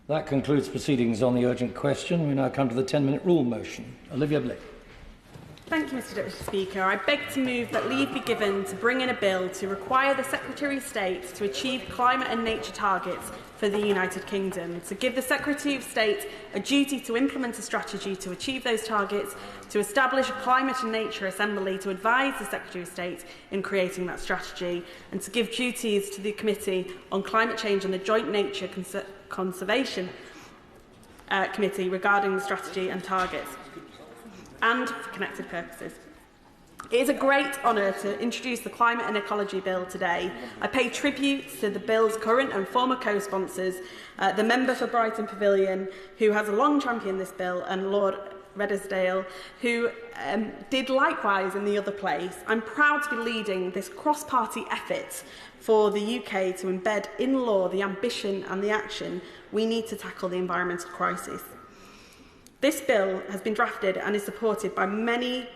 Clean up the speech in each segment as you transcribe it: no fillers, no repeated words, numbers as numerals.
That concludes proceedings on the urgent question. We now come to the 10-minute rule motion. Olivia Blake. Thank you, Mr Deputy Speaker. I beg to move that leave be given to bring in a bill to require the Secretary of State to achieve climate and nature targets for the United Kingdom, to give the Secretary of State a duty to implement a strategy to achieve those targets, to establish a Climate and Nature Assembly to advise the Secretary of State in creating that strategy, and to give duties to the Committee on Climate Change and the Joint Nature Conservation Committee regarding the strategy and targets, and for connected purposes. It is a great honour to introduce the Climate and Ecology Bill today. I pay tribute to the Bill's current and former co-sponsors, the member for Brighton Pavilion, who has a long championed this bill, and Lord Reddersdale, who did likewise in the other place. I'm proud to be leading this cross-party effort for the UK to embed in law the ambition and the action we need to tackle the environmental crisis. This bill has been drafted and is supported by many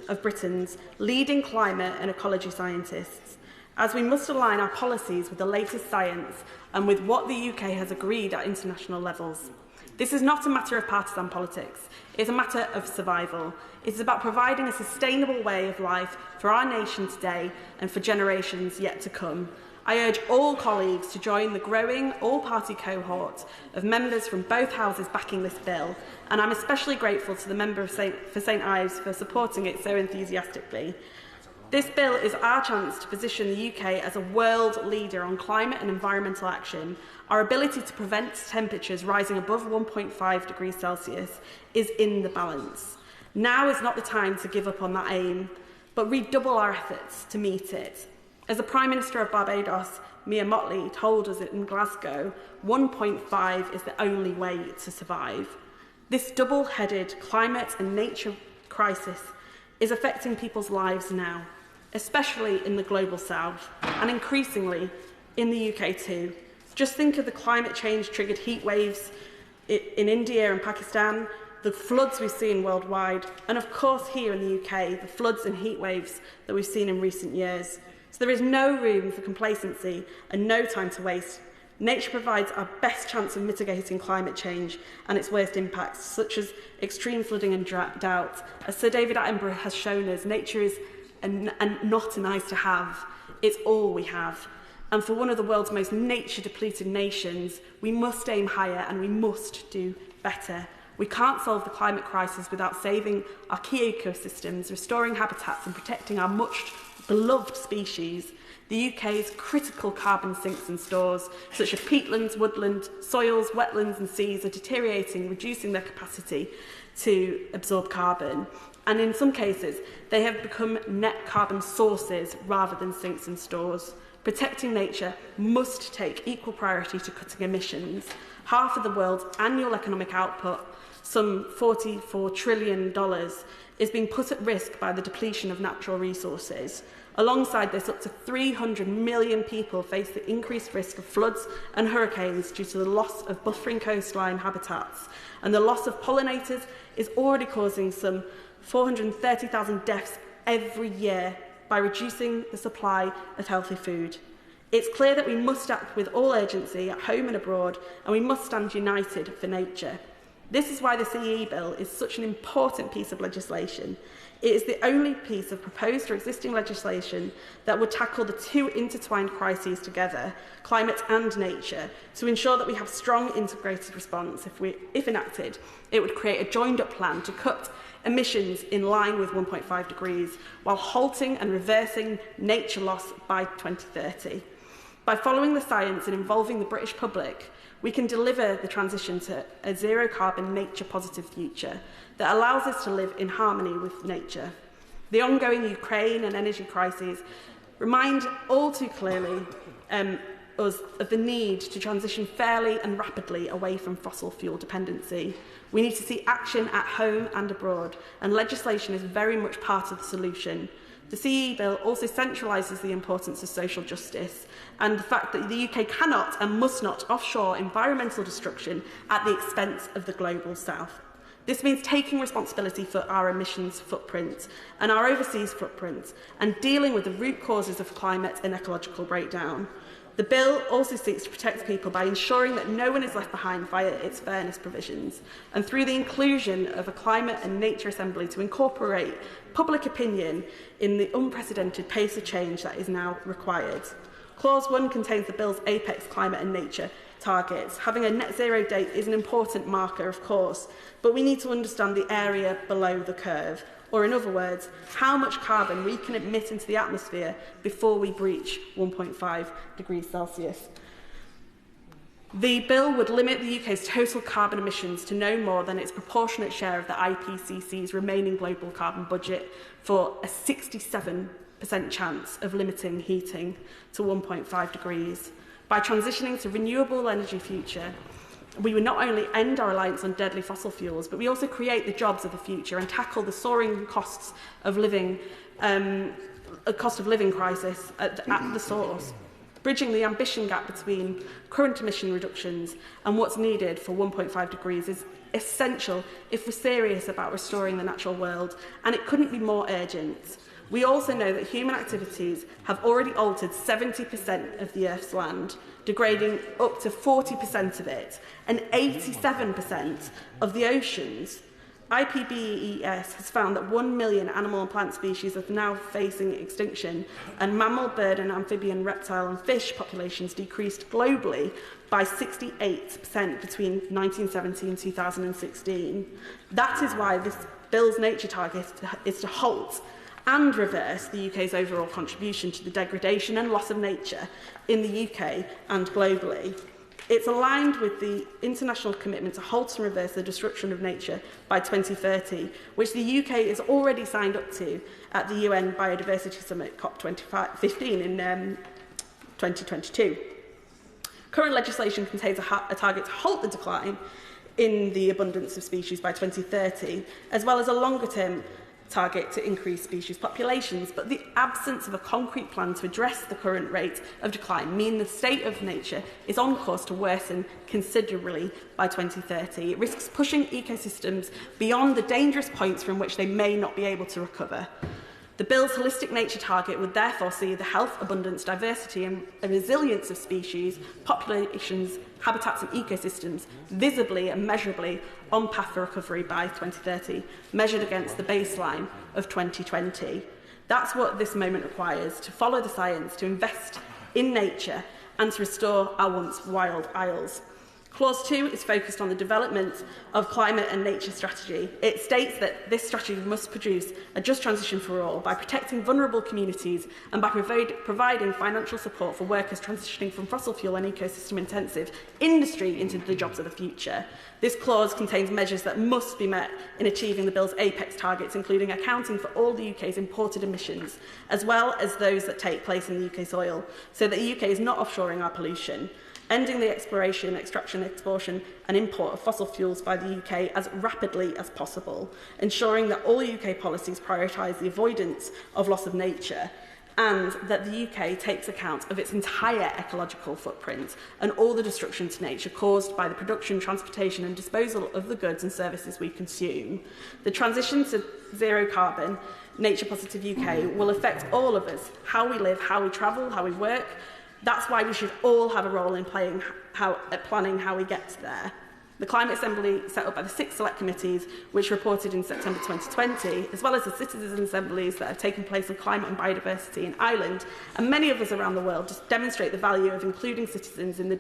of Britain's leading climate and ecology scientists, as we must align our policies with the latest science and with what the UK has agreed at international levels. This is not a matter of partisan politics. It is a matter of survival. It is about providing a sustainable way of life for our nation today and for generations yet to come. I urge all colleagues to join the growing all-party cohort of members from both houses backing this bill, and I'm especially grateful to the member for St Ives for supporting it so enthusiastically. This bill is our chance to position the UK as a world leader on climate and environmental action. Our ability to prevent temperatures rising above 1.5 degrees Celsius is in the balance. Now is not the time to give up on that aim, but redouble our efforts to meet it. As the Prime Minister of Barbados, Mia Mottley, told us in Glasgow, 1.5 is the only way to survive. This double-headed climate and nature crisis is affecting people's lives now, especially in the global south, and increasingly in the UK too. Just think of the climate change-triggered heat waves in India and Pakistan, the floods we've seen worldwide, and of course here in the UK, the floods and heat waves that we've seen in recent years. So there is no room for complacency and no time to waste. Nature provides our best chance of mitigating climate change and its worst impacts, such as extreme flooding and drought. As Sir David Attenborough has shown us, nature is not a nice to have, it's all we have. And for one of the world's most nature-depleted nations, we must aim higher and we must do better. We can't solve the climate crisis without saving our key ecosystems, restoring habitats and protecting our much-beloved species. The UK's critical carbon sinks and stores, such as peatlands, woodland, soils, wetlands and seas, are deteriorating, reducing their capacity to absorb carbon. And in some cases, they have become net carbon sources rather than sinks and stores. Protecting nature must take equal priority to cutting emissions. Half of the world's annual economic output, some $44 trillion, is being put at risk by the depletion of natural resources. Alongside this, up to 300 million people face the increased risk of floods and hurricanes due to the loss of buffering coastline habitats. And the loss of pollinators is already causing some 430,000 deaths every year by reducing the supply of healthy food. It's clear that we must act with all urgency at home and abroad, and we must stand united for nature. This is why the CEE Bill is such an important piece of legislation. It is the only piece of proposed or existing legislation that would tackle the two intertwined crises together, climate and nature, to ensure that we have strong integrated response. If enacted, it would create a joined-up plan to cut emissions in line with 1.5 degrees, while halting and reversing nature loss by 2030. By following the science and involving the British public, we can deliver the transition to a zero-carbon, nature-positive future that allows us to live in harmony with nature. The ongoing Ukraine and energy crises remind all too clearly us of the need to transition fairly and rapidly away from fossil fuel dependency. We need to see action at home and abroad, and legislation is very much part of the solution. The CEE Bill also centralises the importance of social justice and the fact that the UK cannot and must not offshore environmental destruction at the expense of the global south. This means taking responsibility for our emissions footprint and our overseas footprint and dealing with the root causes of climate and ecological breakdown. The bill also seeks to protect people by ensuring that no one is left behind via its fairness provisions and through the inclusion of a Climate and Nature Assembly to incorporate public opinion in the unprecedented pace of change that is now required. Clause 1 contains the bill's apex climate and nature targets. Having a net zero date is an important marker, of course, but we need to understand the area below the curve, or in other words, how much carbon we can emit into the atmosphere before we breach 1.5 degrees Celsius. The bill would limit the UK's total carbon emissions to no more than its proportionate share of the IPCC's remaining global carbon budget, for a 67% chance of limiting heating to 1.5 degrees. By transitioning to renewable energy future, we would not only end our reliance on deadly fossil fuels, but we also create the jobs of the future and tackle the soaring costs of living, cost of living crisis at the source, bridging the ambition gap between current emission reductions and what's needed for 1.5 degrees is essential if we're serious about restoring the natural world, and it couldn't be more urgent. We also know that human activities have already altered 70% of the Earth's land, degrading up to 40% of it, and 87% of the oceans. IPBES has found that 1 million animal and plant species are now facing extinction, and mammal, bird and amphibian, reptile and fish populations decreased globally by 68% between 1970 and 2016. That is why this bill's nature target is to halt and reverse the UK's overall contribution to the degradation and loss of nature in the UK and globally. It's aligned with the international commitment to halt and reverse the destruction of nature by 2030, which the UK is already signed up to at the UN Biodiversity Summit COP15 in 2022. Current legislation contains a target to halt the decline in the abundance of species by 2030, as well as a longer-term target to increase species populations, but the absence of a concrete plan to address the current rate of decline means the state of nature is on course to worsen considerably by 2030. It risks pushing ecosystems beyond the dangerous points from which they may not be able to recover. The bill's holistic nature target would therefore see the health, abundance, diversity and resilience of species, populations, habitats and ecosystems visibly and measurably on path for recovery by 2030, measured against the baseline of 2020. That's what this moment requires: to follow the science, to invest in nature and to restore our once wild isles. Clause 2 is focused on the development of climate and nature strategy. It states that this strategy must produce a just transition for all by protecting vulnerable communities and by providing financial support for workers transitioning from fossil fuel and ecosystem-intensive industry into the jobs of the future. This clause contains measures that must be met in achieving the bill's apex targets, including accounting for all the UK's imported emissions, as well as those that take place in the UK soil, so that the UK is not offshoring our pollution, ending the exploration, extraction, expulsion and import of fossil fuels by the UK as rapidly as possible, ensuring that all UK policies prioritise the avoidance of loss of nature, and that the UK takes account of its entire ecological footprint and all the destruction to nature caused by the production, transportation and disposal of the goods and services we consume. The transition to zero carbon, nature positive UK will affect all of us: how we live, how we travel, how we work. That's why we should all have a role in planning how we get there. The Climate Assembly, set up by the 6 select committees, which reported in September 2020, as well as the citizens' assemblies that have taken place on climate and biodiversity in Ireland, and many of us around the world, just demonstrate the value of including citizens in the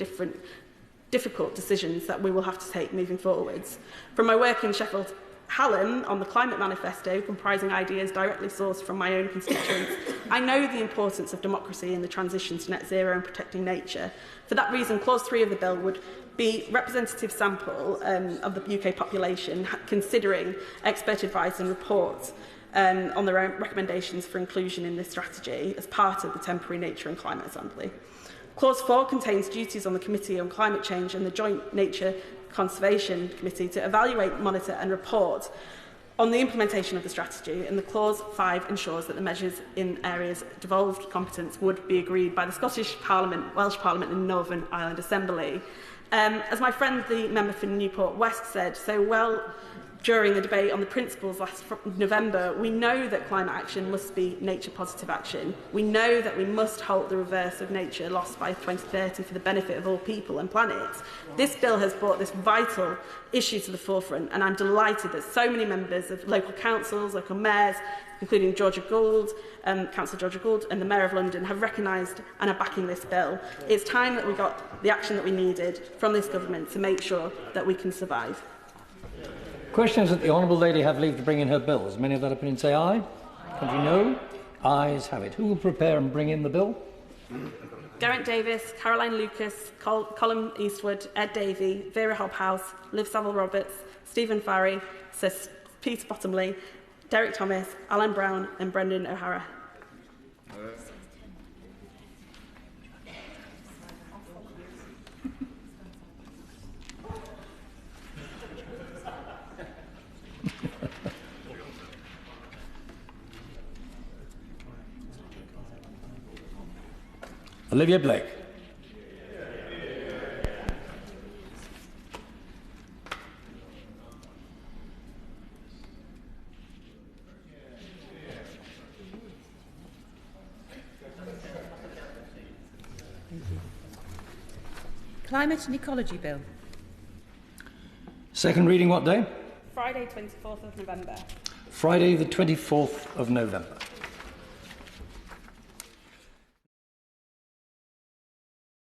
difficult decisions that we will have to take moving forwards. From my work in Sheffield Hallam on the Climate Manifesto, comprising ideas directly sourced from my own constituents, I know the importance of democracy in the transition to net zero and protecting nature. For that reason, Clause 3 of the bill would be a representative sample of the UK population, considering expert advice and reports on their own recommendations for inclusion in this strategy as part of the temporary Nature and Climate Assembly. Clause 4 contains duties on the Committee on Climate Change and the Joint Nature Conservation Committee to evaluate, monitor and report on the implementation of the strategy, and the Clause 5 ensures that the measures in areas of devolved competence would be agreed by the Scottish Parliament, Welsh Parliament and Northern Ireland Assembly. As my friend, the member for Newport West, said so well, during the debate on the principles last November, we know that climate action must be nature-positive action. We know that we must halt the reverse of nature loss by 2030 for the benefit of all people and planets. This bill has brought this vital issue to the forefront, and I'm delighted that so many members of local councils, local mayors, including Councillor Georgia Gould and the Mayor of London, have recognised and are backing this bill. It's time that we got the action that we needed from this government to make sure that we can survive. Question is that the Honourable Lady have leave to bring in her bill. As many of that opinion say aye? Contrary no? Ayes have it. Who will prepare and bring in the bill? Geraint Davis, Caroline Lucas, Colin Eastwood, Ed Davey, Vera Hobhouse, Liv Saville-Roberts, Stephen Farry, Sir Peter Bottomley, Derek Thomas, Alan Brown and Brendan O'Hara. Olivia Blake. Climate and Ecology Bill. Second reading what day? Friday, 24th of November. Friday the 24th of November.